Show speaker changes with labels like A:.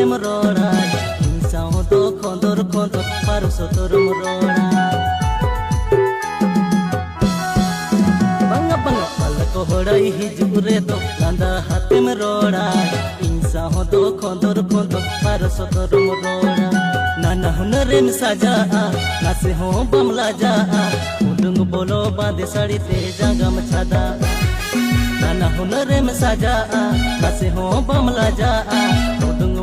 A: ᱛᱮᱢ ᱨᱚᱲᱟ ᱤᱧ ᱥᱟᱶ ᱫᱚ ᱠᱷᱚᱸᱫᱚᱨ ᱠᱷᱚᱸᱫᱚᱨ ᱯᱟᱨᱚ ᱥᱚᱛᱚᱨᱮᱢ ᱨᱚᱲᱟ banga banga pala ko horai hijub re do landa hatem roda insa ho do khondor khondor par sotorom roda nana hunarem saja nase ho bamla ja udung bolo bande sari te jagam chada nana hunarem saja nase ho bamla ja udung